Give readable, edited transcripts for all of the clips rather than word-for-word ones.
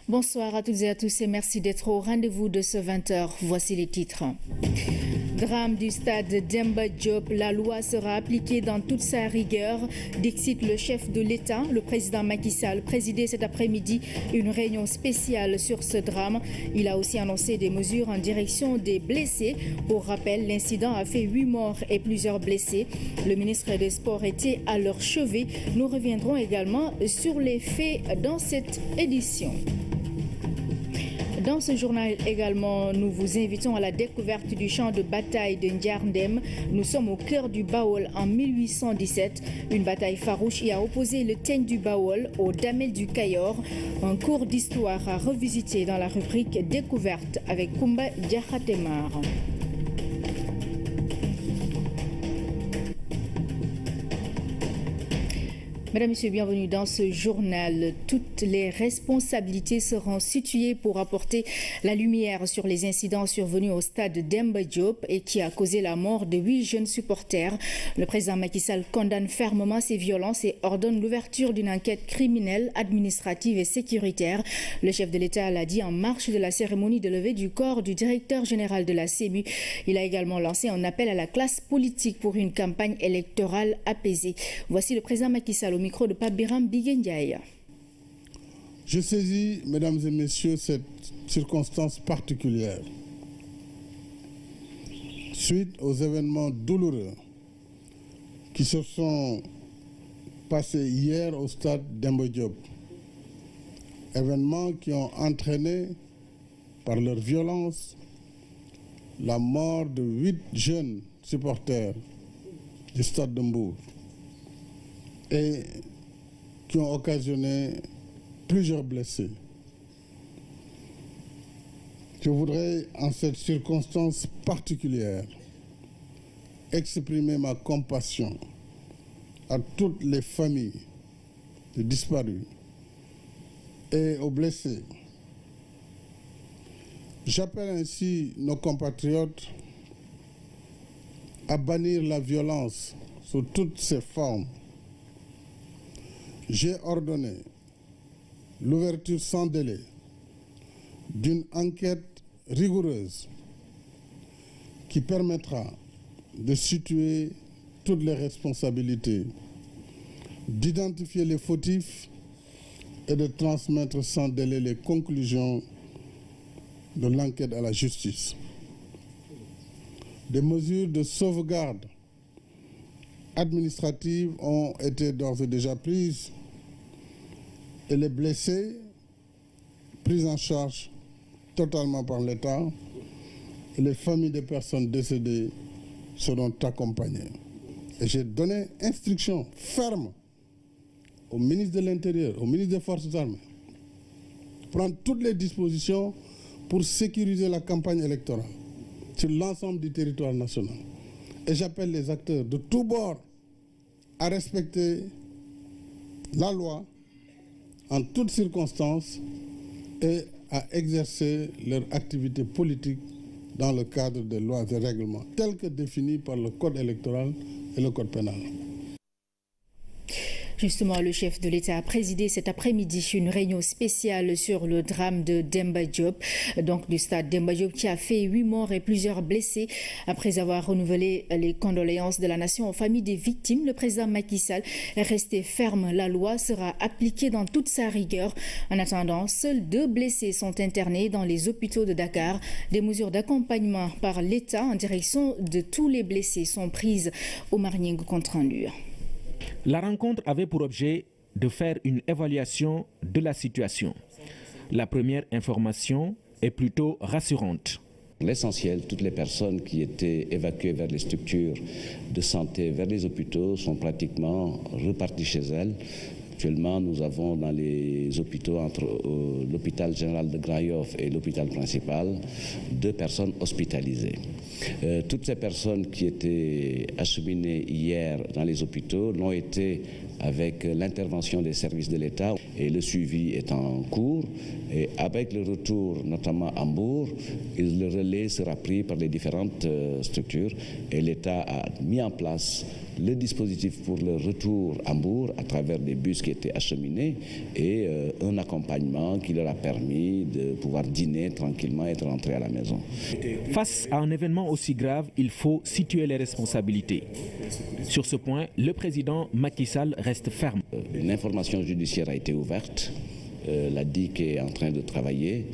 Bonsoir à toutes et à tous et merci d'être au rendez-vous de ce 20h. Voici les titres. Drame du stade Demba Diop, la loi sera appliquée dans toute sa rigueur, dixit le chef de l'État. Le président Macky Sall présidait cet après-midi une réunion spéciale sur ce drame. Il a aussi annoncé des mesures en direction des blessés. Pour rappel, l'incident a fait 8 morts et plusieurs blessés. Le ministre des Sports était à leur chevet. Nous reviendrons également sur les faits dans cette édition. Dans ce journal également, nous vous invitons à la découverte du champ de bataille de Ndiarndem. Nous sommes au cœur du Baol en 1817. Une bataille farouche y a opposé le Teigne du Baol au Damel du Cayor. Un cours d'histoire à revisiter dans la rubrique découverte avec Kumba Diakhatemar. Mesdames, Messieurs, bienvenue dans ce journal. Toutes les responsabilités seront situées pour apporter la lumière sur les incidents survenus au stade Demba Diop et qui a causé la mort de 8 jeunes supporters. Le président Macky Sall condamne fermement ces violences et ordonne l'ouverture d'une enquête criminelle, administrative et sécuritaire. Le chef de l'État l'a dit en marge de la cérémonie de levée du corps du directeur général de la CEMU. Il a également lancé un appel à la classe politique pour une campagne électorale apaisée. Voici le président Macky Sall au micro de Pabiram Bigendiaï. Je saisis, mesdames et messieurs, cette circonstance particulière. Suite aux événements douloureux qui se sont passés hier au stade Demba Diop, événements qui ont entraîné par leur violence la mort de 8 jeunes supporters du stade de Mbour et qui ont occasionné plusieurs blessés. Je voudrais, en cette circonstance particulière, exprimer ma compassion à toutes les familles de disparus et aux blessés. J'appelle ainsi nos compatriotes à bannir la violence sous toutes ses formes. J'ai ordonné l'ouverture sans délai d'une enquête rigoureuse qui permettra de situer toutes les responsabilités, d'identifier les fautifs et de transmettre sans délai les conclusions de l'enquête à la justice. Des mesures de sauvegarde administratives ont été d'ores et déjà prises et les blessés pris en charge totalement par l'État et les familles des personnes décédées seront accompagnées. Et j'ai donné instruction ferme au ministre de l'Intérieur, au ministre des Forces armées, prendre toutes les dispositions pour sécuriser la campagne électorale sur l'ensemble du territoire national. Et j'appelle les acteurs de tous bords à respecter la loi en toutes circonstances et à exercer leur activité politique dans le cadre des lois et règlements tels que définis par le Code électoral et le Code pénal. Justement, le chef de l'État a présidé cet après-midi une réunion spéciale sur le drame de Demba Diop, donc du stade Demba Diop qui a fait 8 morts et plusieurs blessés. Après avoir renouvelé les condoléances de la nation aux familles des victimes, le président Macky Sall est resté ferme. La loi sera appliquée dans toute sa rigueur. En attendant, seuls 2 blessés sont internés dans les hôpitaux de Dakar. Des mesures d'accompagnement par l'État en direction de tous les blessés sont prises au Marning compte rendu. La rencontre avait pour objet de faire une évaluation de la situation. La première information est plutôt rassurante. L'essentiel, toutes les personnes qui étaient évacuées vers les structures de santé, vers les hôpitaux, sont pratiquement reparties chez elles. Actuellement, nous avons dans les hôpitaux, entre l'hôpital général de Grand Yoff et l'hôpital principal, 2 personnes hospitalisées. Toutes ces personnes qui étaient acheminées hier dans les hôpitaux l'ont été avec l'intervention des services de l'État et le suivi est en cours. Et avec le retour, notamment à Mbour, le relais sera pris par les différentes structures et l'État a mis en place le dispositif pour le retour à Mbour à travers des bus qui étaient acheminés et un accompagnement qui leur a permis de pouvoir dîner tranquillement et être rentrés à la maison. Face à un événement aussi grave, il faut situer les responsabilités. Sur ce point, le président Macky Sall reste ferme. Une information judiciaire a été ouverte. La DIC est en train de travailler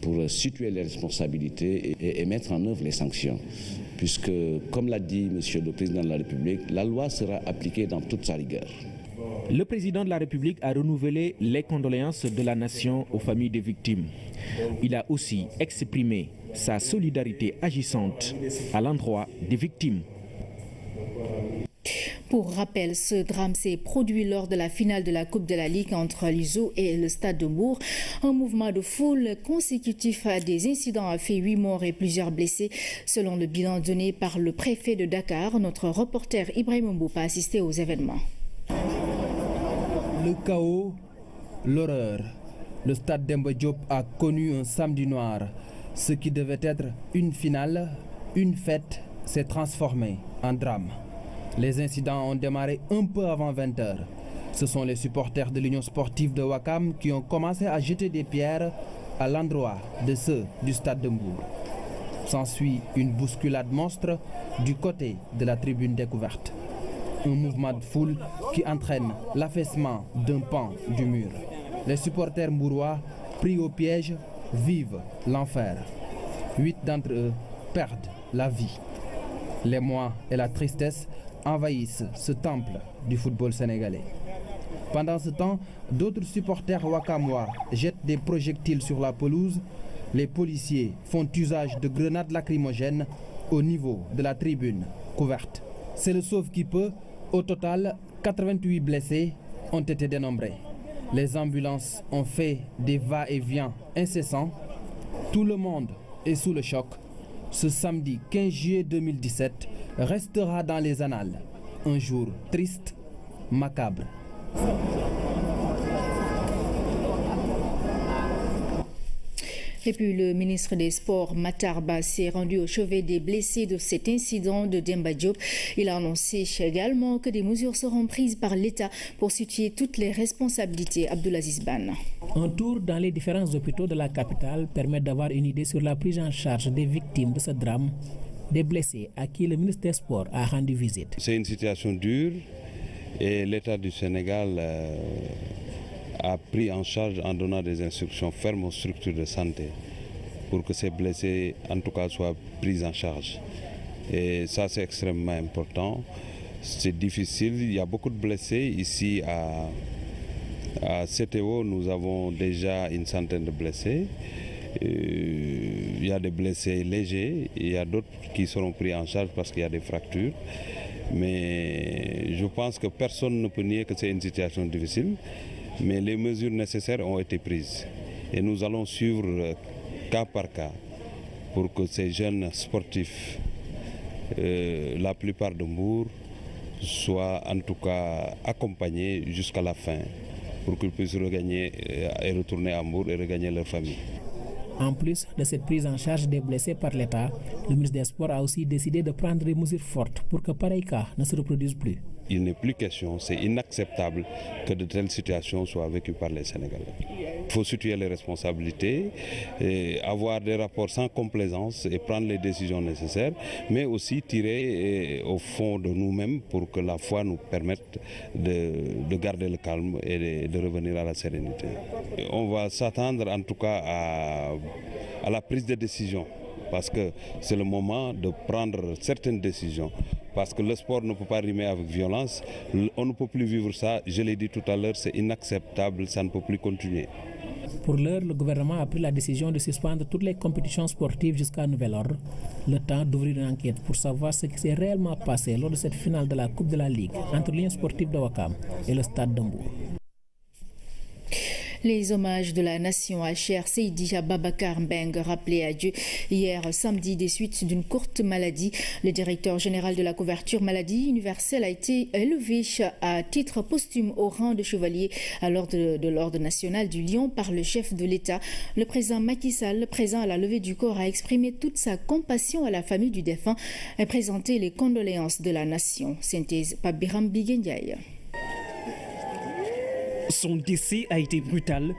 pour situer les responsabilités et mettre en œuvre les sanctions. Puisque, comme l'a dit Monsieur le Président de la République, la loi sera appliquée dans toute sa rigueur. Le président de la République a renouvelé les condoléances de la nation aux familles des victimes. Il a aussi exprimé sa solidarité agissante à l'endroit des victimes. Pour rappel, ce drame s'est produit lors de la finale de la Coupe de la Ligue entre l'ISO et le Stade de Mbour. Un mouvement de foule consécutif à des incidents a fait 8 morts et plusieurs blessés. Selon le bilan donné par le préfet de Dakar, notre reporter Ibrahim Mboup a assisté aux événements. Le chaos, l'horreur. Le Stade Demba Diop a connu un samedi noir. Ce qui devait être une finale, une fête, s'est transformé en drame. Les incidents ont démarré un peu avant 20 h. Ce sont les supporters de l'Union sportive de Ouakam qui ont commencé à jeter des pierres à l'endroit de ceux du Stade de Mbour. S'ensuit une bousculade monstre du côté de la tribune découverte. Un mouvement de foule qui entraîne l'affaissement d'un pan du mur. Les supporters mbourois, pris au piège, vivent l'enfer. 8 d'entre eux perdent la vie. L'émoi et la tristesse envahissent ce temple du football sénégalais. Pendant ce temps, d'autres supporters wakamois jettent des projectiles sur la pelouse. Les policiers font usage de grenades lacrymogènes au niveau de la tribune couverte. C'est le sauve-qui-peut. Au total, 88 blessés ont été dénombrés. Les ambulances ont fait des va-et-vient incessants. Tout le monde est sous le choc. Ce samedi 15 juillet 2017 restera dans les annales. Un jour triste, macabre. Et puis le ministre des Sports, Matar Ba, s'est rendu au chevet des blessés de cet incident de Demba Diop. Il a annoncé également que des mesures seront prises par l'État pour situer toutes les responsabilités. Abdoulaziz Ban. Un tour dans les différents hôpitaux de la capitale permet d'avoir une idée sur la prise en charge des victimes de ce drame, des blessés à qui le ministre des Sports a rendu visite. C'est une situation dure et l'État du Sénégal a pris en charge en donnant des instructions fermes aux structures de santé pour que ces blessés, en tout cas, soient pris en charge. Et ça, c'est extrêmement important. C'est difficile. Il y a beaucoup de blessés. Ici, à CTO, nous avons déjà une centaine de blessés. Il y a des blessés légers. Il y a d'autres qui seront pris en charge parce qu'il y a des fractures. Mais je pense que personne ne peut nier que c'est une situation difficile. Mais les mesures nécessaires ont été prises. Et nous allons suivre cas par cas pour que ces jeunes sportifs, la plupart de Mbour, soient en tout cas accompagnés jusqu'à la fin pour qu'ils puissent regagner et retourner à Mbour et regagner leur famille. En plus de cette prise en charge des blessés par l'État, le ministre des Sports a aussi décidé de prendre des mesures fortes pour que pareil cas ne se reproduise plus. Il n'est plus question, c'est inacceptable que de telles situations soient vécues par les Sénégalais. Il faut situer les responsabilités, et avoir des rapports sans complaisance et prendre les décisions nécessaires, mais aussi tirer au fond de nous-mêmes pour que la foi nous permette de garder le calme et de revenir à la sérénité. On va s'attendre en tout cas à la prise de décision, parce que c'est le moment de prendre certaines décisions. Parce que le sport ne peut pas rimer avec violence. On ne peut plus vivre ça. Je l'ai dit tout à l'heure, c'est inacceptable, ça ne peut plus continuer. Pour l'heure, le gouvernement a pris la décision de suspendre toutes les compétitions sportives jusqu'à nouvel ordre. Le temps d'ouvrir une enquête pour savoir ce qui s'est réellement passé lors de cette finale de la Coupe de la Ligue entre l'Union sportive de Ouakam et le Stade de Mbour. Les hommages de la nation à Cheikh Seydi Ababakar Mbeng, rappelé à Dieu hier samedi des suites d'une courte maladie. Le directeur général de la couverture maladie universelle a été élevé à titre posthume au rang de chevalier à l'ordre de l'ordre national du Lion par le chef de l'État. Le président Macky Sall, présent à la levée du corps, a exprimé toute sa compassion à la famille du défunt et présenté les condoléances de la nation. Synthèse Pabiram Bigendiaï. Son décès a été brutal,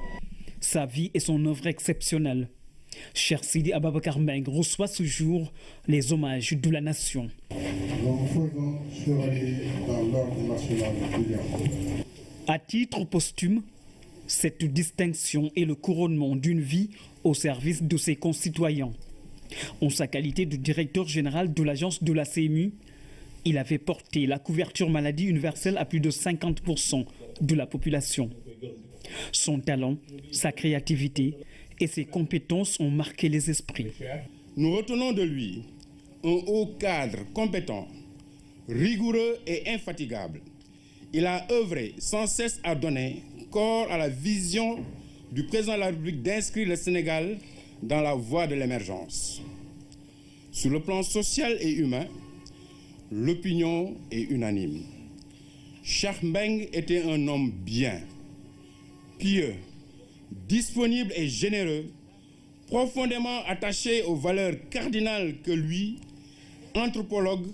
sa vie et son œuvre exceptionnelle. Cheikh Seydi Ababakar Mbeng reçoit ce jour les hommages de la nation. À titre posthume, cette distinction est le couronnement d'une vie au service de ses concitoyens. En sa qualité de directeur général de l'agence de la CMU, il avait porté la couverture maladie universelle à plus de 50% de la population. Son talent, sa créativité et ses compétences ont marqué les esprits. Nous retenons de lui un haut cadre compétent, rigoureux et infatigable. Il a œuvré sans cesse à donner corps à la vision du président de la République d'inscrire le Sénégal dans la voie de l'émergence. Sur le plan social et humain, l'opinion est unanime. Cheikh Mbeng était un homme bien, pieux, disponible et généreux, profondément attaché aux valeurs cardinales que lui, anthropologue,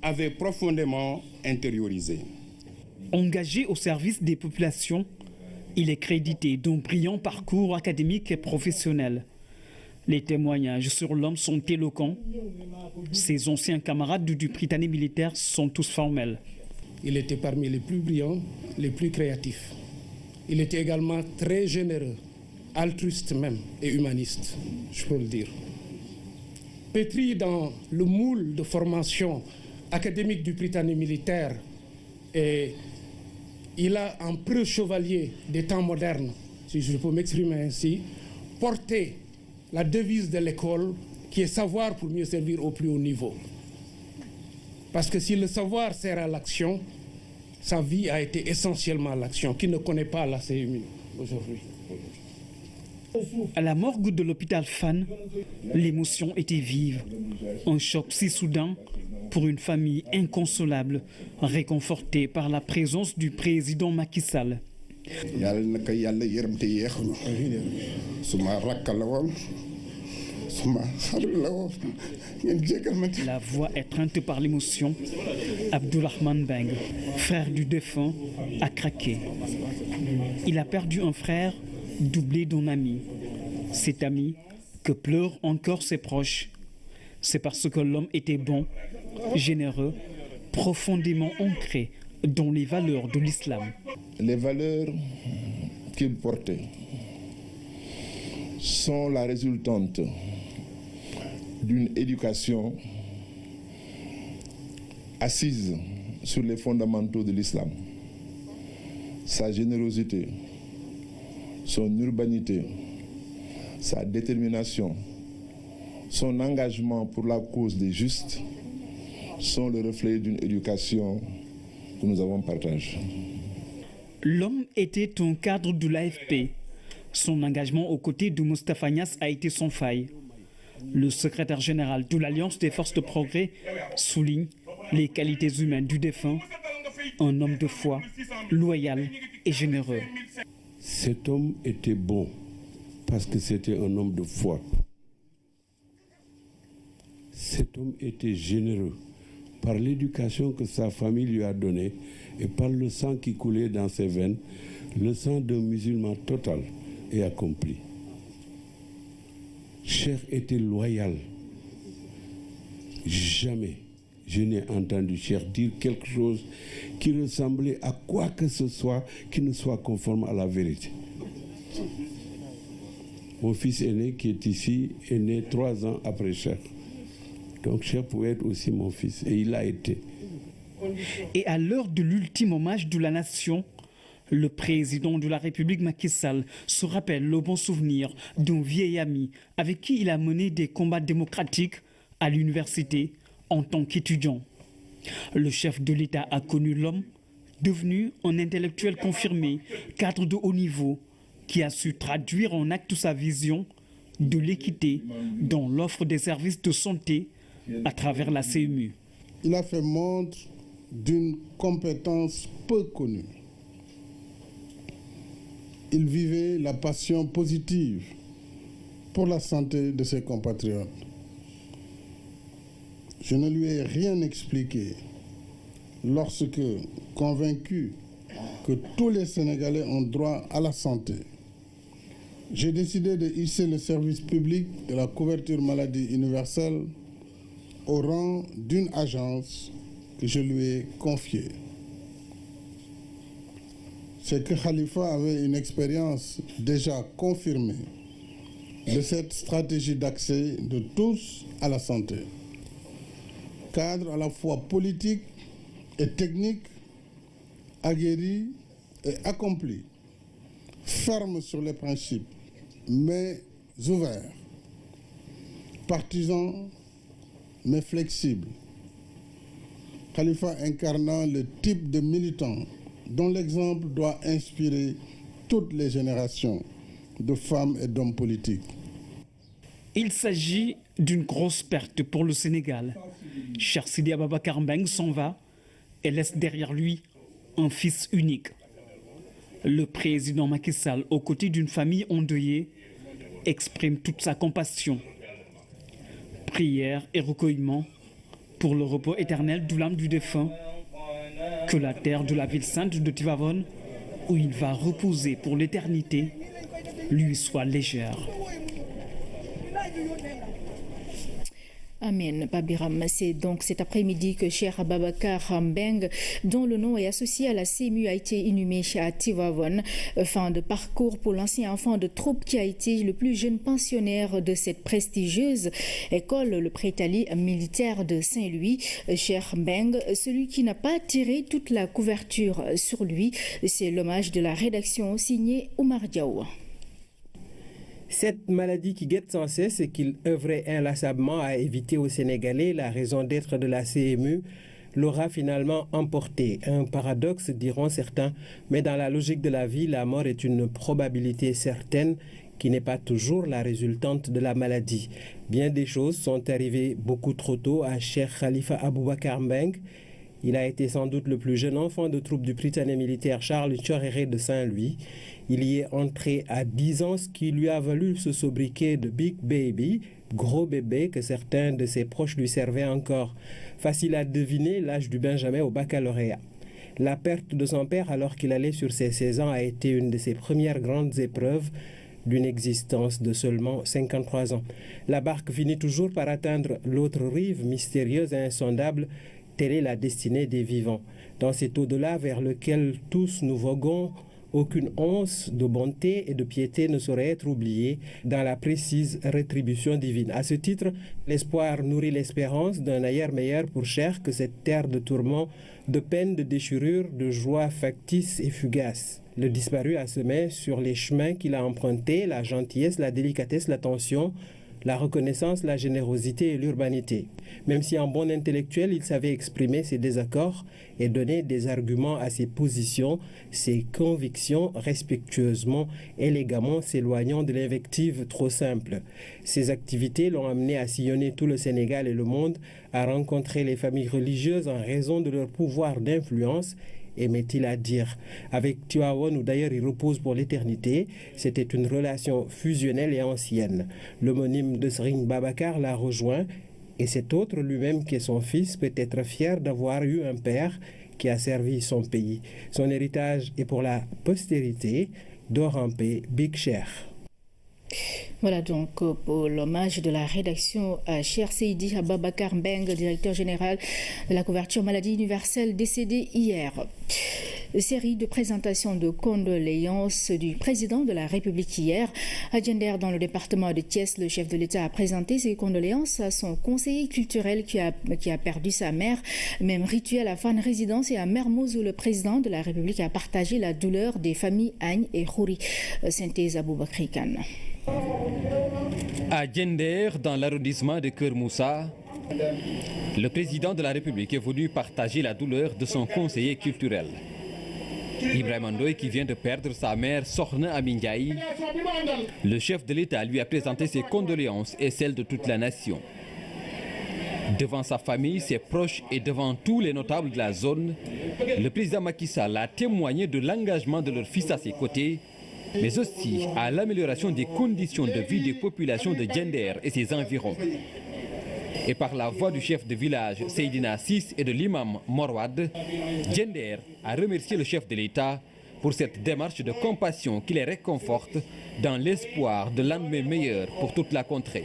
avait profondément intériorisées. Engagé au service des populations, il est crédité d'un brillant parcours académique et professionnel. Les témoignages sur l'homme sont éloquents. Ses anciens camarades du Prytanée militaire sont tous formels. Il était parmi les plus brillants, les plus créatifs. Il était également très généreux, altruiste même et humaniste, je peux le dire. Pétri dans le moule de formation académique du Prytanée militaire, et il a en preux chevalier des temps modernes, si je peux m'exprimer ainsi, porté la devise de l'école qui est savoir pour mieux servir au plus haut niveau. Parce que si le savoir sert à l'action, sa vie a été essentiellement l'action. Qui ne connaît pas la CMU aujourd'hui? À la morgue de l'hôpital Fann, l'émotion était vive. Un choc si soudain pour une famille inconsolable, réconfortée par la présence du président Macky Sall. La voix étreinte par l'émotion, Abdourahmane Mbeng, frère du défunt, a craqué. Il a perdu un frère doublé d'un ami. Cet ami que pleurent encore ses proches. C'est parce que l'homme était bon, généreux, profondément ancré dans les valeurs de l'islam. Les valeurs qu'il portait sont la résultante d'une éducation assise sur les fondamentaux de l'islam. Sa générosité, son urbanité, sa détermination, son engagement pour la cause des justes sont le reflet d'une éducation que nous avons partagée. L'homme était un cadre de l'AFP. Son engagement aux côtés de Moustapha Niasse a été sans faille. Le secrétaire général de l'Alliance des forces de progrès souligne les qualités humaines du défunt, un homme de foi, loyal et généreux. Cet homme était bon parce que c'était un homme de foi. Cet homme était généreux par l'éducation que sa famille lui a donnée et par le sang qui coulait dans ses veines, le sang d'un musulman total et accompli. Cheikh était loyal. Jamais je n'ai entendu Cheikh dire quelque chose qui ressemblait à quoi que ce soit qui ne soit conforme à la vérité. Mon fils aîné qui est ici est né 3 ans après Cheikh. Donc Cheikh pouvait être aussi mon fils et il l'a été. Et à l'heure de l'ultime hommage de la nation, le président de la République Macky Sall se rappelle le bon souvenir d'un vieil ami avec qui il a mené des combats démocratiques à l'université en tant qu'étudiant. Le chef de l'État a connu l'homme, devenu un intellectuel confirmé, cadre de haut niveau, qui a su traduire en acte sa vision de l'équité dans l'offre des services de santé à travers la CMU. Il a fait montre d'une compétence peu connue. Il vivait la passion positive pour la santé de ses compatriotes. Je ne lui ai rien expliqué lorsque, convaincu que tous les Sénégalais ont droit à la santé, j'ai décidé de hisser le service public de la couverture maladie universelle au rang d'une agence que je lui ai confiée. C'est que Khalifa avait une expérience déjà confirmée de cette stratégie d'accès de tous à la santé. Cadre à la fois politique et technique, aguerri et accompli, ferme sur les principes, mais ouvert, partisan, mais flexible. Khalifa incarnant le type de militant dont l'exemple doit inspirer toutes les générations de femmes et d'hommes politiques. Il s'agit d'une grosse perte pour le Sénégal. Cheikh Sidi Ababakar Mbeng s'en va et laisse derrière lui un fils unique. Le président Macky Sall, aux côtés d'une famille endeuillée, exprime toute sa compassion. Prière et recueillement pour le repos éternel de l'âme du défunt. Que la terre de la ville sainte de Tivaouane, où il va reposer pour l'éternité, lui soit légère. Amen, Babiram. C'est donc cet après-midi que Cheikh Ababakar Mbeng, dont le nom est associé à la CMU, a été inhumé à Tivaouane. Fin de parcours pour l'ancien enfant de troupe qui a été le plus jeune pensionnaire de cette prestigieuse école, le prétali militaire de Saint-Louis. Cheikh Mbeng, celui qui n'a pas tiré toute la couverture sur lui, c'est l'hommage de la rédaction signée Oumar Diaw. Cette maladie qui guette sans cesse et qu'il œuvrait inlassablement à éviter aux Sénégalais, la raison d'être de la CMU, l'aura finalement emporté. Un paradoxe, diront certains, mais dans la logique de la vie, la mort est une probabilité certaine qui n'est pas toujours la résultante de la maladie. Bien des choses sont arrivées beaucoup trop tôt à Cheikh Khalifa Aboubacar Mbeng. Il a été sans doute le plus jeune enfant de troupe du Prytanée militaire Charles Thioréré de Saint-Louis. Il y est entré à 10 ans, ce qui lui a valu ce sobriquet de Big Baby, gros bébé, que certains de ses proches lui servaient encore. Facile à deviner l'âge du Benjamin au baccalauréat. La perte de son père alors qu'il allait sur ses 16 ans a été une de ses premières grandes épreuves d'une existence de seulement 53 ans. La barque finit toujours par atteindre l'autre rive mystérieuse et insondable. Telle est la destinée des vivants. Dans cet au-delà vers lequel tous nous voguons, aucune once de bonté et de piété ne saurait être oubliée dans la précise rétribution divine. À ce titre, l'espoir nourrit l'espérance d'un ailleurs meilleur pour Cheikh que cette terre de tourments, de peine, de déchirure, de joie factice et fugace. Le disparu a semé sur les chemins qu'il a empruntés la gentillesse, la délicatesse, l'attention, la reconnaissance, la générosité et l'urbanité. Même si en bon intellectuel, il savait exprimer ses désaccords et donner des arguments à ses positions, ses convictions respectueusement, élégamment s'éloignant de l'invective trop simple. Ses activités l'ont amené à sillonner tout le Sénégal et le monde, à rencontrer les familles religieuses en raison de leur pouvoir d'influence, aimait-il à dire. Avec Tivaouane, où d'ailleurs il repose pour l'éternité, c'était une relation fusionnelle et ancienne. L'homonyme de Serigne Babacar l'a rejoint, et cet autre, lui-même qui est son fils, peut être fier d'avoir eu un père qui a servi son pays. Son héritage est pour la postérité. Dort en paix, Big Cheikh. Voilà donc pour l'hommage de la rédaction à Cheikh Sidi Ababakar Mbeng, directeur général de la couverture maladie universelle, décédé hier. Série de présentations de condoléances du président de la République hier. À Djender, dans le département de Thiès, le chef de l'État a présenté ses condoléances à son conseiller culturel qui a perdu sa mère. Même rituel à Fan Résidence et à Mermoz, où le président de la République a partagé la douleur des familles Agne et Khouri. Synthèse Aboubakri Kane. À Djender, dans l'arrondissement de Keur Moussa, le président de la République est venu partager la douleur de son conseiller culturel. Ibrahima Ndoye qui vient de perdre sa mère Sokhna Ami Ndiaye. Le chef de l'État lui a présenté ses condoléances et celles de toute la nation. Devant sa famille, ses proches et devant tous les notables de la zone, le président Macky Sall a témoigné de l'engagement de leur fils à ses côtés, mais aussi à l'amélioration des conditions de vie des populations de Djender et ses environs. Et par la voix du chef de village Seydina Sis et de l'imam Morwad, Djender a remercié le chef de l'État pour cette démarche de compassion qui les réconforte dans l'espoir de lendemain meilleur pour toute la contrée.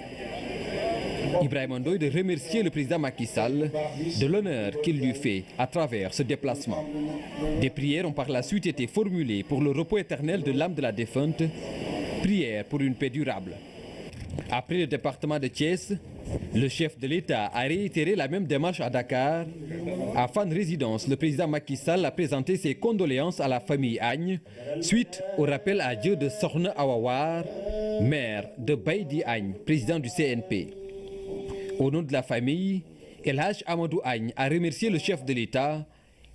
Ibrahima Ndoye de remercier le président Macky Sall de l'honneur qu'il lui fait à travers ce déplacement. Des prières ont par la suite été formulées pour le repos éternel de l'âme de la défunte, prières pour une paix durable. Après le département de Thiès, le chef de l'État a réitéré la même démarche à Dakar. À Fann Résidence, le président Macky Sall a présenté ses condoléances à la famille Agne suite au rappel à Dieu de Sokhna Awa War, mère de Baydi Agne, président du CNP. Au nom de la famille, El Hadj Amadou Agne a remercié le chef de l'État.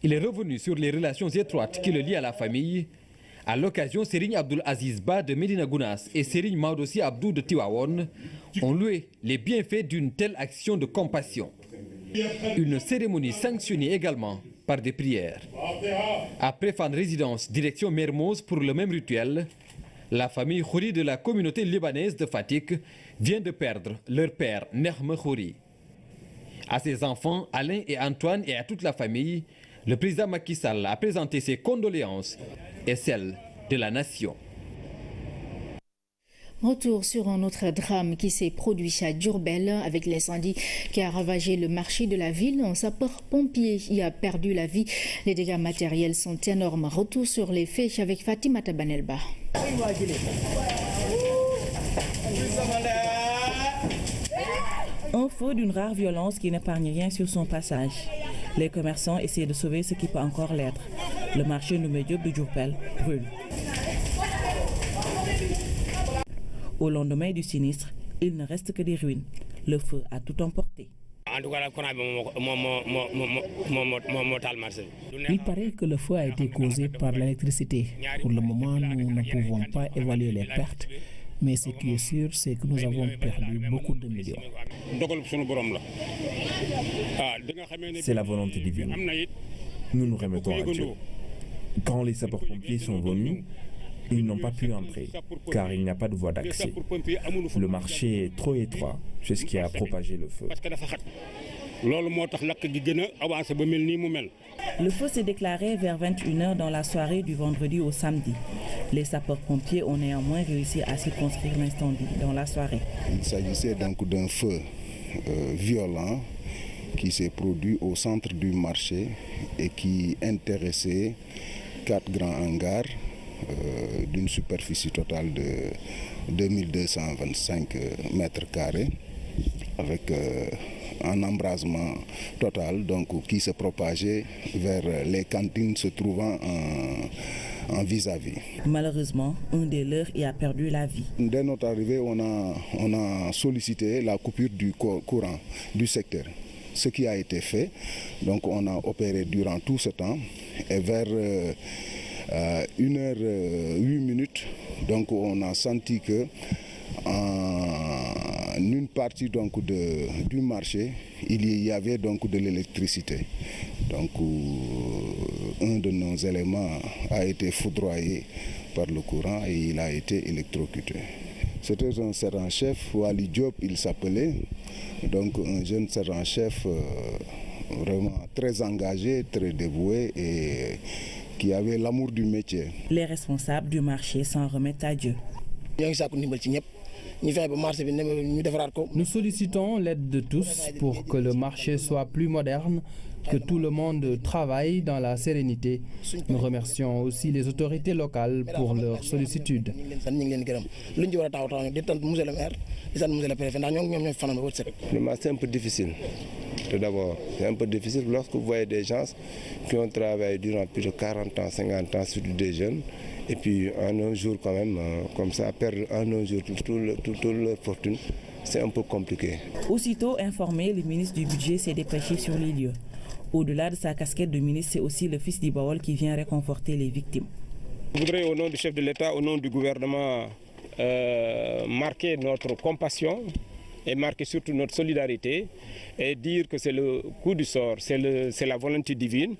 Il est revenu sur les relations étroites qui le lient à la famille. À l'occasion, Serigne Abdoul Aziz Ba de Medina Gounass et Serigne Maodossi Abdou de Tivaouane ont loué les bienfaits d'une telle action de compassion. Une cérémonie sanctionnée également par des prières. Après Fann Résidence, direction Mermoz pour le même rituel, la famille Khouri de la communauté libanaise de Fatick vient de perdre leur père Nehme Khouri. À ses enfants, Alain et Antoine, et à toute la famille, le président Macky Sall a présenté ses condoléances et celles de la nation. Retour sur un autre drame qui s'est produit à Diourbel avec l'incendie qui a ravagé le marché de la ville. Un sapeur-pompier y a perdu la vie. Les dégâts matériels sont énormes. Retour sur les faits avec Fatimata Banelba. Un feu d'une rare violence qui n'épargne rien sur son passage. Les commerçants essaient de sauver ce qui peut encore l'être. Le marché Ndoumbé Diop de Diourbel brûle. Au lendemain du sinistre, il ne reste que des ruines. Le feu a tout emporté. Il paraît que le feu a été causé par l'électricité. Pour le moment, nous ne pouvons pas évaluer les pertes. Mais ce qui est sûr, c'est que nous avons perdu beaucoup de millions. C'est la volonté divine. Nous nous remettons à Dieu. Quand les sapeurs-pompiers sont venus, ils n'ont pas pu entrer, car il n'y a pas de voie d'accès. Le marché est trop étroit, c'est ce qui a propagé le feu. Le feu s'est déclaré vers 21h dans la soirée du vendredi au samedi. Les sapeurs-pompiers ont néanmoins réussi à circonscrire l'incendie dans la soirée. Il s'agissait donc d'un feu violent qui s'est produit au centre du marché et qui intéressait 4 grands hangars d'une superficie totale de 2225 mètres carrés avec un embrasement total donc, qui se propageait vers les cantines se trouvant en vis-à-vis. Malheureusement, un des leurs y a perdu la vie. Dès notre arrivée, on a sollicité la coupure du courant du secteur. Ce qui a été fait, donc on a opéré durant tout ce temps et vers 1h08, donc on a senti que en une partie donc du marché, il y avait donc de l'électricité. Donc un de nos éléments a été foudroyé par le courant et il a été électrocuté. C'était un sergent-chef, Wali Diop il s'appelait, donc un jeune sergent-chef vraiment très engagé, très dévoué et qui avait l'amour du métier. Les responsables du marché s'en remettent à Dieu. Nous sollicitons l'aide de tous pour que le marché soit plus moderne, que tout le monde travaille dans la sérénité. Nous remercions aussi les autorités locales pour leur sollicitude. Le marché est un peu difficile. Tout d'abord, c'est un peu difficile lorsque vous voyez des gens qui ont travaillé durant plus de 40 ans, 50 ans sur des jeunes. Et puis en un jour quand même, comme ça, perdre en un jour toute leur fortune, c'est un peu compliqué. Aussitôt informé, le ministre du Budget s'est dépêché sur les lieux. Au-delà de sa casquette de ministre, c'est aussi le fils d'Ibawal qui vient réconforter les victimes. Je voudrais, au nom du chef de l'État, au nom du gouvernement, marquer notre compassion et marquer surtout notre solidarité et dire que c'est le coup du sort, c'est la volonté divine,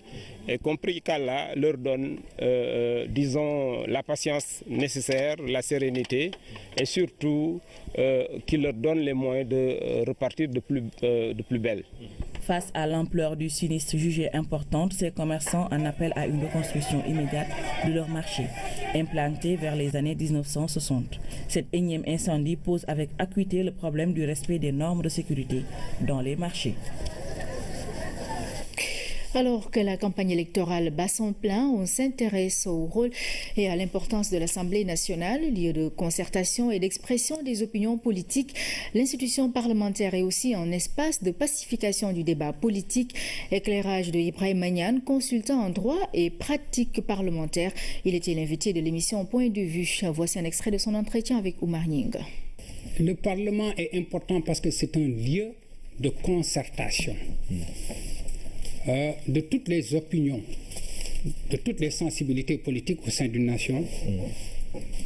et compris qu'Allah leur donne, disons, la patience nécessaire, la sérénité, et surtout qu'il leur donne les moyens de repartir de plus belle. Face à l'ampleur du sinistre jugé importante, ces commerçants en appellent à une reconstruction immédiate de leur marché, implanté vers les années 1960. Cet énième incendie pose avec acuité le problème du respect des normes de sécurité dans les marchés. Alors que la campagne électorale bat son plein, on s'intéresse au rôle et à l'importance de l'Assemblée nationale, lieu de concertation et d'expression des opinions politiques. L'institution parlementaire est aussi un espace de pacification du débat politique. Éclairage de Ibrahim Magnan, consultant en droit et pratique parlementaire. Il était l'invité de l'émission Point de vue. Voici un extrait de son entretien avec Oumar Nying. Le Parlement est important parce que c'est un lieu de concertation. De toutes les opinions, de toutes les sensibilités politiques au sein d'une nation.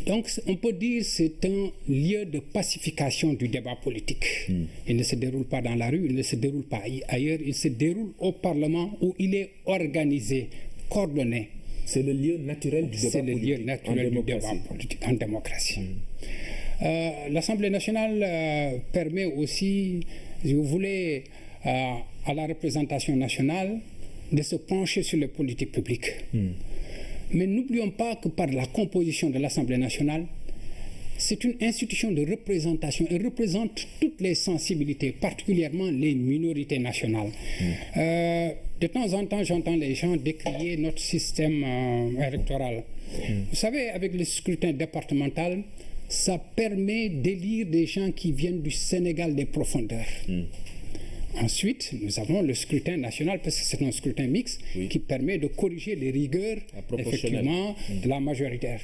Donc on peut dire que c'est un lieu de pacification du débat politique. Il ne se déroule pas dans la rue, il ne se déroule pas ailleurs, il se déroule au Parlement où il est organisé, coordonné. C'est le lieu naturel du débat politique. C'est le lieu naturel du débat politique en démocratie. L'Assemblée nationale permet aussi, si vous voulez, à la représentation nationale de se pencher sur les politiques publiques. Mais n'oublions pas que par la composition de l'Assemblée nationale, c'est une institution de représentation. Elle représente toutes les sensibilités, particulièrement les minorités nationales. De temps en temps, j'entends les gens décrier notre système électoral. Vous savez, avec le scrutin départemental, ça permet d'élire des gens qui viennent du Sénégal des profondeurs. Ensuite, nous avons le scrutin national, parce que c'est un scrutin mixte qui permet de corriger les rigueurs, effectivement, de la majoritaire.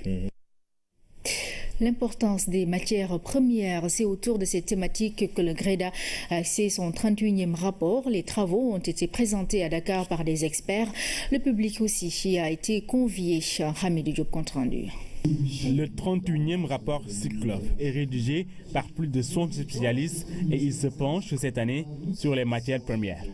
L'importance des matières premières, c'est autour de ces thématiques que le GREDA a fait son 31e rapport. Les travaux ont été présentés à Dakar par des experts. Le public aussi y a été convié. Hamidou Diop compte rendu. Le 31e rapport Cyclop est rédigé par plus de 100 spécialistes et il se penche cette année sur les matières premières.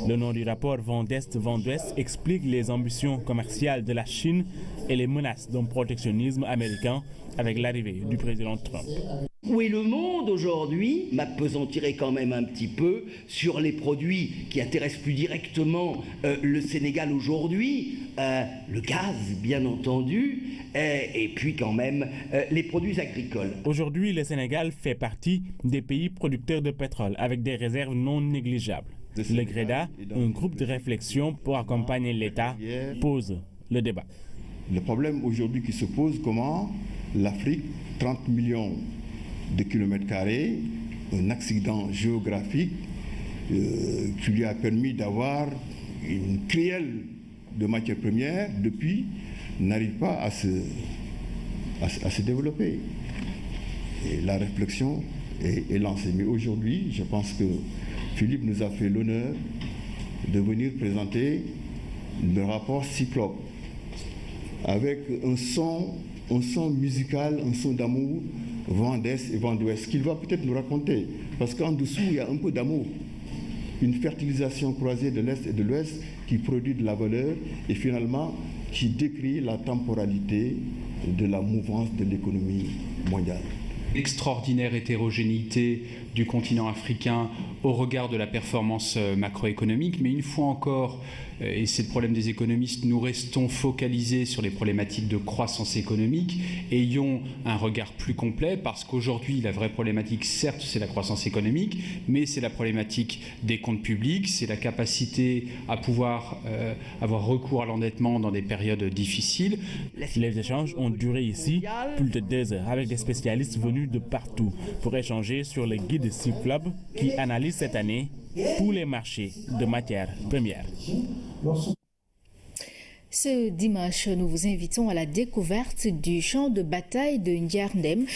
Le nom du rapport Vent d'Est, Vent d'Ouest explique les ambitions commerciales de la Chine et les menaces d'un protectionnisme américain avec l'arrivée du président Trump. Où est le monde aujourd'hui? M'appesantirait quand même un petit peu sur les produits qui intéressent plus directement le Sénégal aujourd'hui, le gaz bien entendu, et puis quand même les produits agricoles. Aujourd'hui, le Sénégal fait partie des pays producteurs de pétrole avec des réserves non négligeables. Le GREDA, un groupe de réflexion pour accompagner l'État, pose le débat. Le problème aujourd'hui qui se pose, comment l'Afrique, 30 millions de kilomètres carrés, un accident géographique qui lui a permis d'avoir une crielle de matières premières, depuis, n'arrive pas à se développer. Et la réflexion est lancée. Mais aujourd'hui, je pense que Philippe nous a fait l'honneur de venir présenter le rapport Cyclope avec un son musical, un son d'amour, vent d'Est et vent d'Ouest, qu'il va peut-être nous raconter. Parce qu'en dessous, il y a un peu d'amour. Une fertilisation croisée de l'Est et de l'Ouest qui produit de la valeur et finalement qui décrit la temporalité de la mouvance de l'économie mondiale. Extraordinaire hétérogénéité du continent africain au regard de la performance macroéconomique, mais une fois encore, et c'est le problème des économistes, nous restons focalisés sur les problématiques de croissance économique, ayons un regard plus complet, parce qu'aujourd'hui la vraie problématique, certes, c'est la croissance économique, mais c'est la problématique des comptes publics, c'est la capacité à pouvoir avoir recours à l'endettement dans des périodes difficiles. Les échanges ont duré ici plus de 2 heures avec des spécialistes venus de partout pour échanger sur le guide Cyclope qui analyse cette année tous les marchés de matières premières. Ce dimanche, nous vous invitons à la découverte du champ de bataille de Ndiarndem,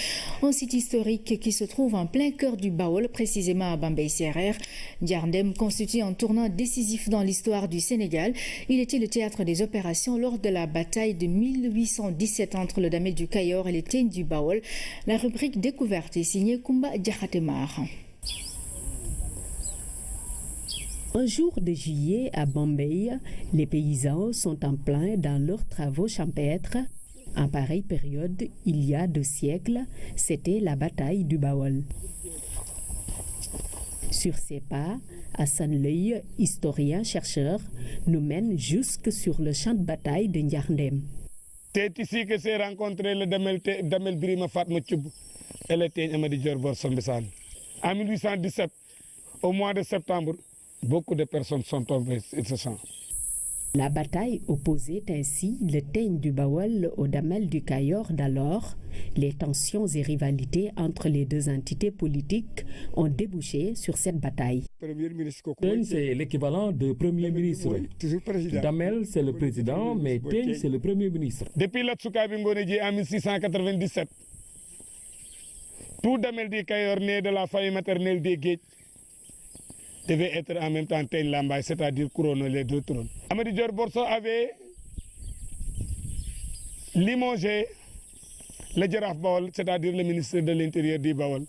un site historique qui se trouve en plein cœur du Baol, précisément à Bambey-Sérère. Ndiarndem constitue un tournant décisif dans l'histoire du Sénégal. Il était le théâtre des opérations lors de la bataille de 1817 entre le Damel du Kayor et les Teignes du Baol. La rubrique découverte est signée Kumba Diakhatemar. Un jour de juillet à Bambey, les paysans sont en plein dans leurs travaux champêtres. En pareille période, il y a 2 siècles, c'était la bataille du Baol. Sur ses pas, Hassan Leuil, historien-chercheur, nous mène jusque sur le champ de bataille de Ndiarndem. C'est ici que s'est rencontré le Damel Birima Fatma Thioub et le Teigne Amady Dior Bor Sombessane. En 1817, au mois de septembre, beaucoup de personnes sont tombées sur ce champ. La bataille opposait ainsi le Teigne du Baol au Damel du Kayor d'alors. Les tensions et rivalités entre les 2 entités politiques ont débouché sur cette bataille. Teigne, c'est l'équivalent de Premier ministre. Damel, c'est le président, mais Teigne, c'est le Premier ministre. Depuis la Tsoukabi Ngonédji en 1697, tout Damel du Kayor né de la famille maternelle des Guèdes devait être en même temps Teigne Lambaye, c'est-à-dire couronner les 2 trônes. Amady Dior Borso avait limogé le Djaraf Baol, c'est-à-dire le ministre de l'Intérieur du Baol.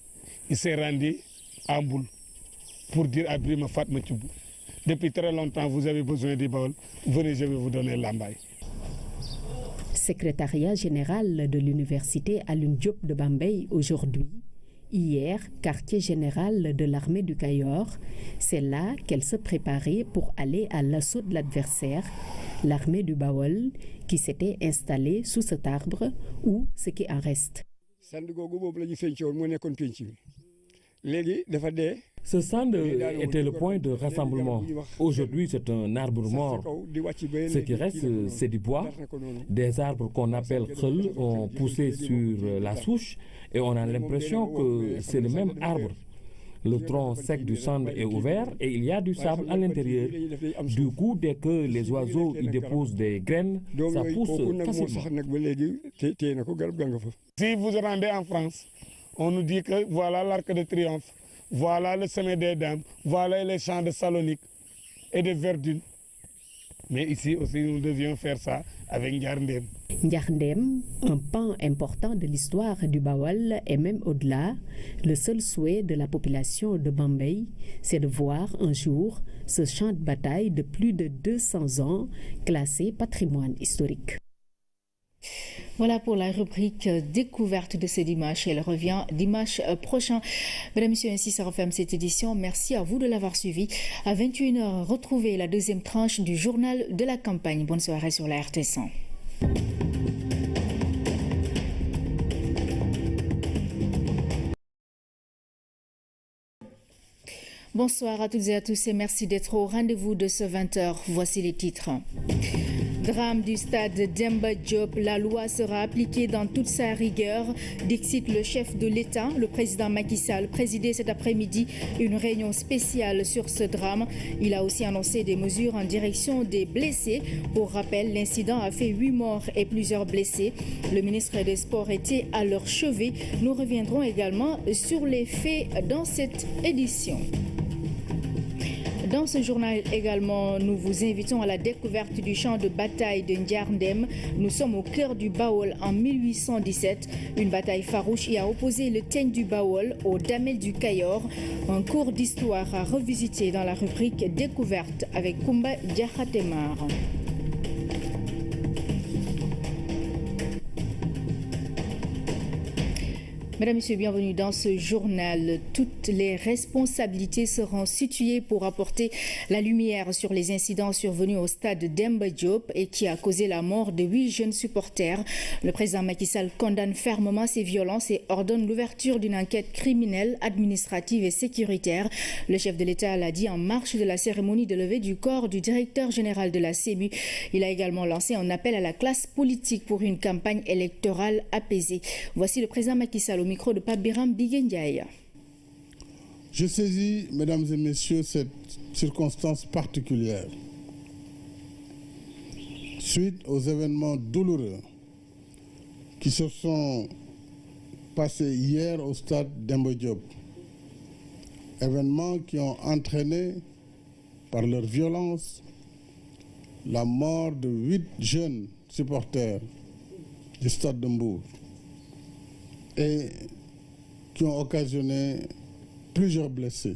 Il s'est rendu à Mboul pour dire à Birima Fatma Thioub, depuis très longtemps vous avez besoin du Baol, venez, je vais vous donner Lambaye. Secrétariat général de l'université Alioune Diop de Bambey aujourd'hui. Hier, quartier général de l'armée du Kayor, c'est là qu'elle se préparait pour aller à l'assaut de l'adversaire, l'armée du Baol, qui s'était installée sous cet arbre ou ce qui en reste. Ce stand était le point de rassemblement. Aujourd'hui, c'est un arbre mort. Ce qui reste, c'est du bois. Des arbres qu'on appelle khel ont poussé sur la souche et on a l'impression que c'est le même arbre. Le tronc sec du stand est ouvert et il y a du sable à l'intérieur. Du coup, dès que les oiseaux y déposent des graines, ça pousse facilement. Si vous vous rendez en France, on nous dit que voilà l'Arc de Triomphe, voilà le sommet des Dames, voilà les champs de Salonique et de Verdun. Mais ici aussi, nous devions faire ça avec Ndiarndem. Ndiarndem, un pan important de l'histoire du Baol et même au-delà, le seul souhait de la population de Bambey, c'est de voir un jour ce champ de bataille de plus de 200 ans classé patrimoine historique. Voilà pour la rubrique découverte de ce dimanche. Elle revient dimanche prochain. Mesdames et messieurs, ainsi ça referme cette édition. Merci à vous de l'avoir suivi. À 21h, retrouvez la 2e tranche du journal de la campagne. Bonne soirée sur la RT100. Bonsoir à toutes et à tous et merci d'être au rendez-vous de ce 20h. Voici les titres. Drame du stade Demba Diop, la loi sera appliquée dans toute sa rigueur, dicte le chef de l'État. Le président Macky Sall présidait cet après-midi une réunion spéciale sur ce drame. Il a aussi annoncé des mesures en direction des blessés. Pour rappel, l'incident a fait 8 morts et plusieurs blessés. Le ministre des Sports était à leur chevet. Nous reviendrons également sur les faits dans cette édition. Dans ce journal également, nous vous invitons à la découverte du champ de bataille de Ndiarndem. Nous sommes au cœur du Baol en 1817. Une bataille farouche y a opposé le Teigne du Baol au Damel du Kayor. Un cours d'histoire à revisiter dans la rubrique découverte avec Kumba Diakhatemar. Mesdames et messieurs, bienvenue dans ce journal. Toutes les responsabilités seront situées pour apporter la lumière sur les incidents survenus au stade Demba Diop et qui a causé la mort de 8 jeunes supporters. Le président Macky Sall condamne fermement ces violences et ordonne l'ouverture d'une enquête criminelle, administrative et sécuritaire. Le chef de l'État l'a dit en marge de la cérémonie de levée du corps du directeur général de la CEMU. Il a également lancé un appel à la classe politique pour une campagne électorale apaisée. Voici le président Macky Sall au micro de Pape Biram Biguendiaï. Je saisis, mesdames et messieurs, cette circonstance particulière. suite aux événements douloureux qui se sont passés hier au stade Demba Diop, événements qui ont entraîné par leur violence la mort de 8 jeunes supporters du stade de Mbour et qui ont occasionné plusieurs blessés.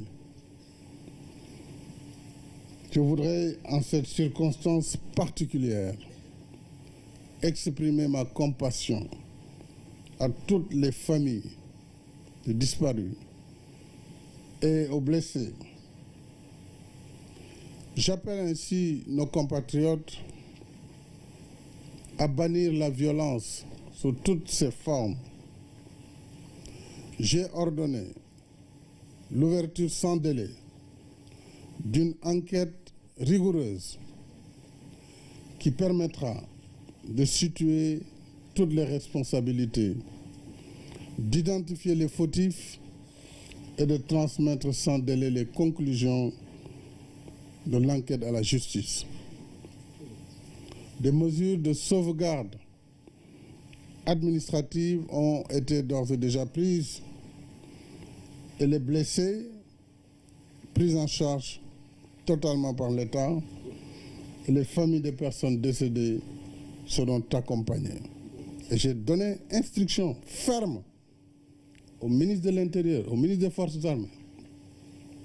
Je voudrais, en cette circonstance particulière, exprimer ma compassion à toutes les familles de disparus et aux blessés. J'appelle ainsi nos compatriotes à bannir la violence sous toutes ses formes. J'ai ordonné l'ouverture sans délai d'une enquête rigoureuse qui permettra de situer toutes les responsabilités, d'identifier les fautifs et de transmettre sans délai les conclusions de l'enquête à la justice. Des mesures de sauvegarde administratives ont été d'ores et déjà prises et les blessés pris en charge totalement par l'État et les familles des personnes décédées seront accompagnées. Et j'ai donné instruction ferme au ministre de l'Intérieur, au ministre des Forces armées,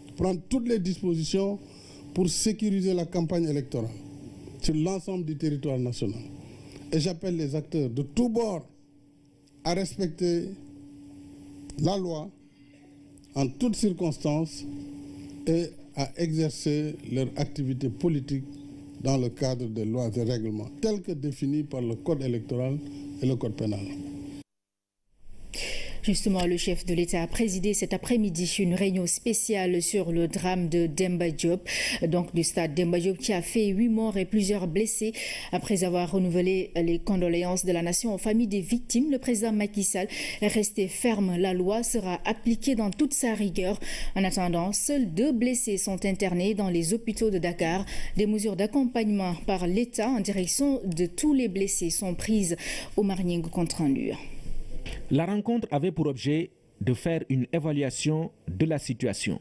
de prendre toutes les dispositions pour sécuriser la campagne électorale sur l'ensemble du territoire national. Et j'appelle les acteurs de tous bords à respecter la loi en toutes circonstances et à exercer leur activité politique dans le cadre des lois et règlements tels que définis par le Code électoral et le Code pénal. Justement, le chef de l'État a présidé cet après-midi une réunion spéciale sur le drame de Demba Diop, donc du stade Demba Diop qui a fait 8 morts et plusieurs blessés. Après avoir renouvelé les condoléances de la nation aux familles des victimes, le président Macky Sall est resté ferme. La loi sera appliquée dans toute sa rigueur. En attendant, seuls 2 blessés sont internés dans les hôpitaux de Dakar. Des mesures d'accompagnement par l'État en direction de tous les blessés sont prises au Marning compte rendu. La rencontre avait pour objet de faire une évaluation de la situation.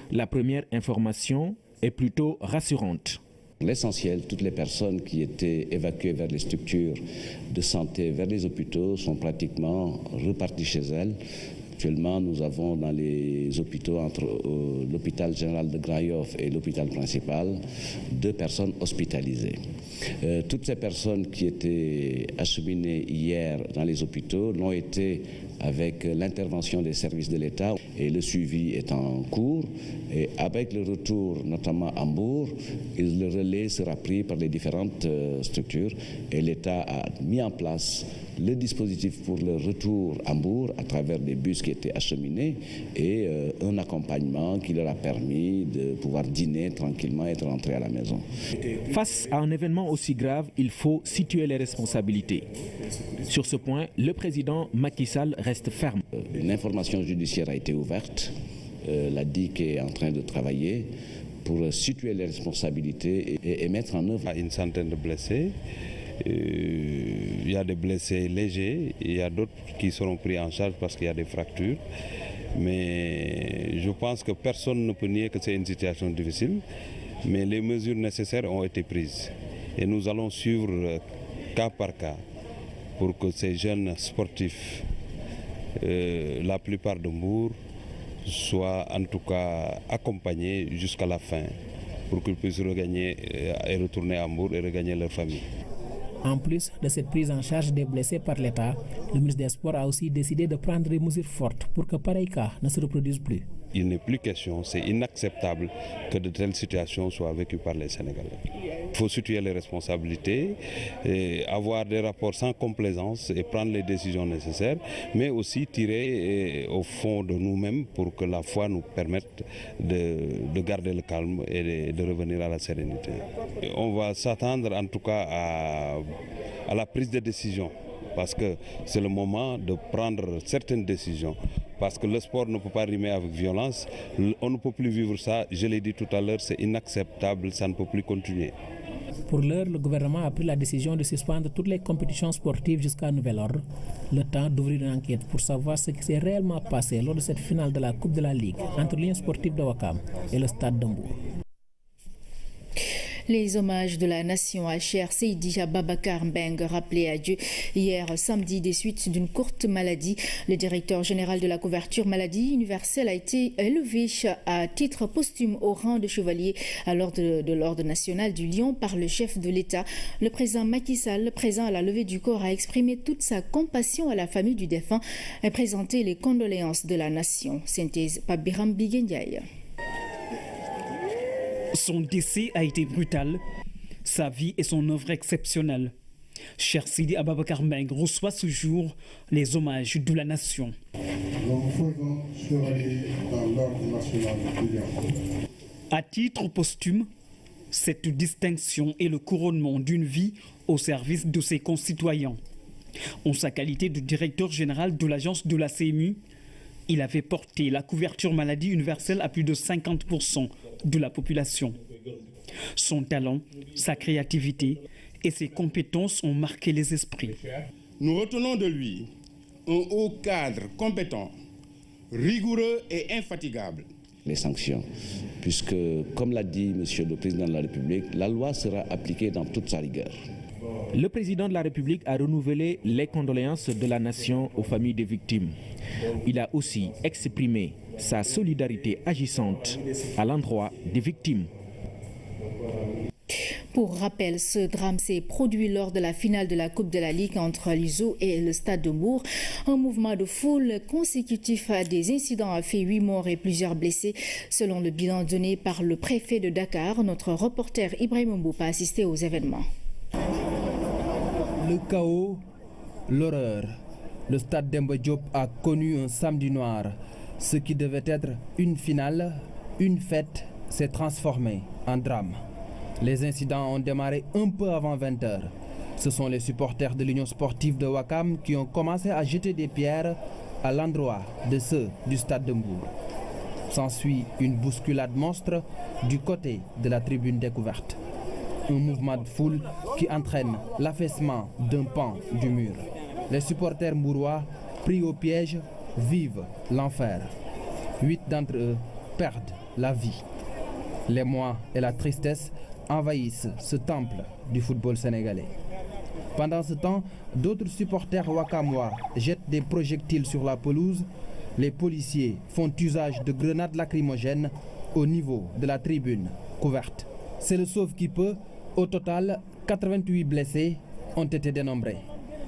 La première information est plutôt rassurante. L'essentiel, toutes les personnes qui étaient évacuées vers les structures de santé, vers les hôpitaux, sont pratiquement reparties chez elles. Actuellement, nous avons dans les hôpitaux, entre l'hôpital général de Grand Yoff et l'hôpital principal, 2 personnes hospitalisées. Toutes ces personnes qui étaient acheminées hier dans les hôpitaux l'ont été avec l'intervention des services de l'État et le suivi est en cours. Et avec le retour, notamment à Mbour, le relais sera pris par les différentes structures et l'État a mis en place le dispositif pour le retour à Mbour à travers des bus qui étaient acheminés et un accompagnement qui leur a permis de pouvoir dîner tranquillement et de rentrer à la maison. Face à un événement aussi grave, il faut situer les responsabilités. Sur ce point, le président Macky Sall reste ferme. Une information judiciaire a été ouverte. La DIC est en train de travailler pour situer les responsabilités et mettre en œuvre. Une centaine de blessés. Il y a des blessés légers, il y a d'autres qui seront pris en charge parce qu'il y a des fractures. Mais je pense que personne ne peut nier que c'est une situation difficile. Mais les mesures nécessaires ont été prises. Et nous allons suivre cas par cas pour que ces jeunes sportifs, la plupart de Mbour, soient en tout cas accompagnés jusqu'à la fin pour qu'ils puissent regagner et retourner à Mbour et regagner leur famille. En plus de cette prise en charge des blessés par l'État, le ministre des Sports a aussi décidé de prendre des mesures fortes pour que pareil cas ne se reproduise plus. Il n'est plus question, c'est inacceptable que de telles situations soient vécues par les Sénégalais. Il faut situer les responsabilités, et avoir des rapports sans complaisance et prendre les décisions nécessaires, mais aussi tirer au fond de nous-mêmes pour que la foi nous permette de garder le calme et de revenir à la sérénité. On va s'attendre en tout cas à la prise de décision, parce que c'est le moment de prendre certaines décisions. Parce que le sport ne peut pas rimer avec violence. On ne peut plus vivre ça. Je l'ai dit tout à l'heure, c'est inacceptable, ça ne peut plus continuer. Pour l'heure, le gouvernement a pris la décision de suspendre toutes les compétitions sportives jusqu'à nouvel ordre, le temps d'ouvrir une enquête pour savoir ce qui s'est réellement passé lors de cette finale de la Coupe de la Ligue entre l'Union sportive de Ouakam et le Stade de Mbour. Les hommages de la nation à Cheikh Seydi Ababacar Mbeng, rappelé à Dieu hier samedi des suites d'une courte maladie. Le directeur général de la couverture maladie universelle a été élevé à titre posthume au rang de chevalier à l'ordre de l'ordre national du Lion par le chef de l'État. Le président Macky Sall, présent à la levée du corps, a exprimé toute sa compassion à la famille du défunt et présenté les condoléances de la nation. Synthèse par Biram Bigendiaï. Son décès a été brutal, sa vie et son œuvre exceptionnelle. Cheikh Seydi Ababacar Mbeng reçoit ce jour les hommages de la nation. À titre posthume, cette distinction est le couronnement d'une vie au service de ses concitoyens. En sa qualité de directeur général de l'agence de la CMU, il avait porté la couverture maladie universelle à plus de 50% de la population. Son talent, sa créativité et ses compétences ont marqué les esprits. Nous retenons de lui un haut cadre compétent, rigoureux et infatigable. Les sanctions, puisque, comme l'a dit Monsieur le Président de la République, la loi sera appliquée dans toute sa rigueur. Le président de la République a renouvelé les condoléances de la nation aux familles des victimes. Il a aussi exprimé sa solidarité agissante à l'endroit des victimes. Pour rappel, ce drame s'est produit lors de la finale de la Coupe de la Ligue entre l'USO et le Stade de Mbour. Un mouvement de foule consécutif à des incidents a fait 8 morts et plusieurs blessés. Selon le bilan donné par le préfet de Dakar, notre reporter Ibrahim Mboupa a assisté aux événements. Le chaos, l'horreur. Le stade Demba Diop a connu un samedi noir. Ce qui devait être une finale, une fête, s'est transformé en drame. Les incidents ont démarré un peu avant 20h. Ce sont les supporters de l'Union sportive de Ouakam qui ont commencé à jeter des pierres à l'endroit de ceux du stade de Mbour. S'ensuit une bousculade monstre du côté de la tribune découverte. Un mouvement de foule qui entraîne l'affaissement d'un pan du mur. Les supporters mbourois, pris au piège, vivent l'enfer. 8 d'entre eux perdent la vie. L'émoi et la tristesse envahissent ce temple du football sénégalais. Pendant ce temps, d'autres supporters wakamois jettent des projectiles sur la pelouse. Les policiers font usage de grenades lacrymogènes au niveau de la tribune couverte. C'est le sauve-qui-peut. Au total, 88 blessés ont été dénombrés.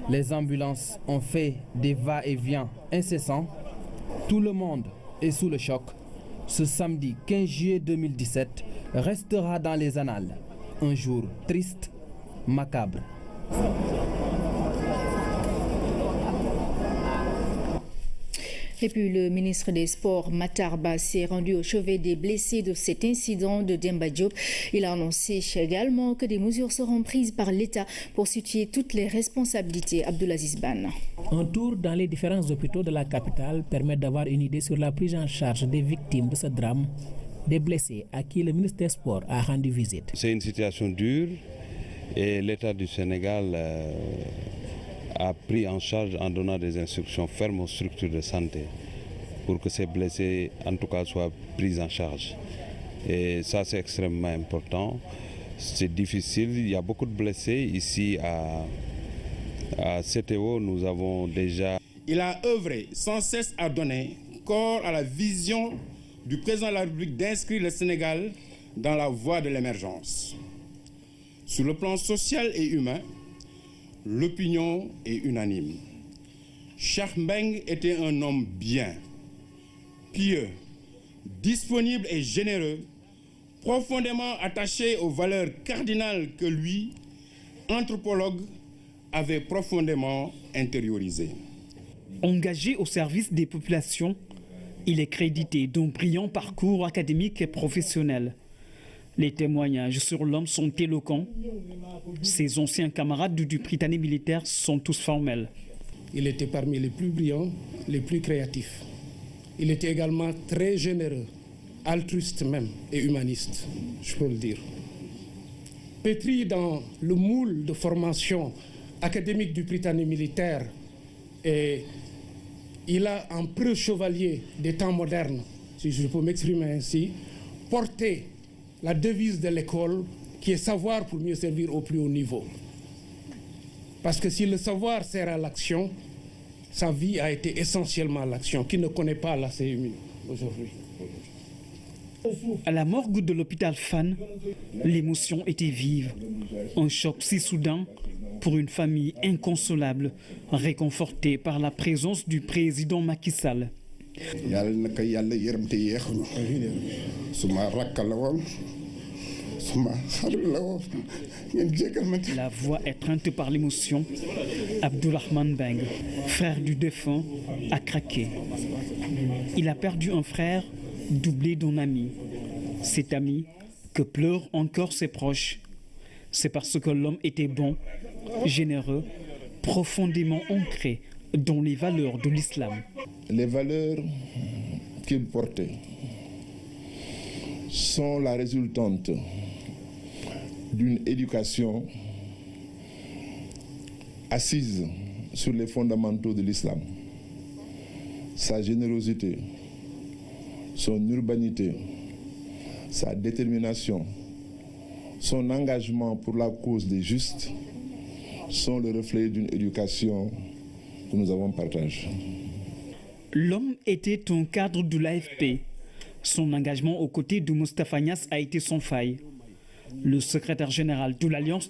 Les ambulances ont fait des va-et-vient incessants. Tout le monde est sous le choc. Ce samedi 15 juillet 2017 restera dans les annales. Un jour triste, macabre. Et puis le ministre des Sports, Matar Ba, s'est rendu au chevet des blessés de cet incident de Demba Diop. Il a annoncé également que des mesures seront prises par l'État pour situer toutes les responsabilités. Abdoulaziz Ban. Un tour dans les différents hôpitaux de la capitale permet d'avoir une idée sur la prise en charge des victimes de ce drame, des blessés à qui le ministre des Sports a rendu visite. C'est une situation dure et l'État du Sénégal a pris en charge en donnant des instructions fermes aux structures de santé pour que ces blessés, en tout cas, soient pris en charge. Et ça, c'est extrêmement important. C'est difficile, il y a beaucoup de blessés. Ici, à CTO, nous avons déjà... Il a œuvré sans cesse à donner corps à la vision du président de la République d'inscrire le Sénégal dans la voie de l'émergence. Sur le plan social et humain, l'opinion est unanime. Cheikh Mbeng était un homme bien, pieux, disponible et généreux, profondément attaché aux valeurs cardinales que lui, anthropologue, avait profondément intériorisées. Engagé au service des populations, il est crédité d'un brillant parcours académique et professionnel. Les témoignages sur l'homme sont éloquents. Ses anciens camarades du Britannique militaire sont tous formels. Il était parmi les plus brillants, les plus créatifs. Il était également très généreux, altruiste même et humaniste, je peux le dire. Pétri dans le moule de formation académique du Britannique militaire, et il a en preux chevalier des temps modernes, si je peux m'exprimer ainsi, porté la devise de l'école qui est savoir pour mieux servir au plus haut niveau. Parce que si le savoir sert à l'action, sa vie a été essentiellement l'action, qui ne connaît pas la CMU aujourd'hui. À la morgue de l'hôpital Fann, l'émotion était vive. Un choc si soudain pour une famille inconsolable, réconfortée par la présence du président Macky Sall. La voix étreinte par l'émotion, Abdourahmane Beng, frère du défunt, a craqué. Il a perdu un frère doublé d'un ami. Cet ami que pleurent encore ses proches. C'est parce que l'homme était bon, généreux, profondément ancré dans les valeurs de l'islam. Les valeurs qu'il portait sont la résultante d'une éducation assise sur les fondamentaux de l'islam. Sa générosité, son urbanité, sa détermination, son engagement pour la cause des justes sont le reflet d'une éducation que nous avons partagée. L'homme était un cadre de l'AFP. Son engagement aux côtés de Moustapha Niasse a été sans faille. Le secrétaire général de l'Alliance des